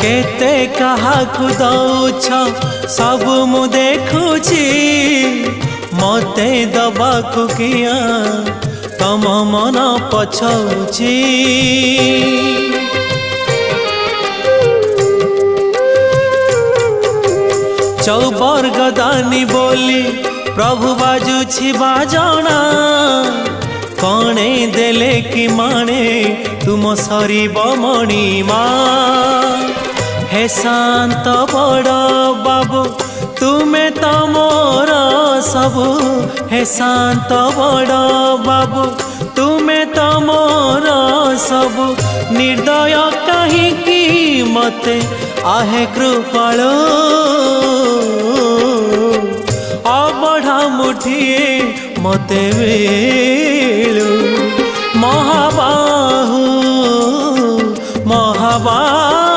केते काहाकु दौछ सब मु देखुची मते दबाकु किया तम मन पछौची। चौबर गदानी बोली प्रभु बाजुछि बाजणा कणे देले कि माणे तुम सरीब मणिमा। हे शांत बड़ बाबू तुमे तो मोर सबु। हे शांत बड़ बाबू तुमे तो मोर सबु। निर्दय कहिकी मते आहे कृपाल अबढ़ा मुठिए मते वेलु महाबाहु महाबाहु।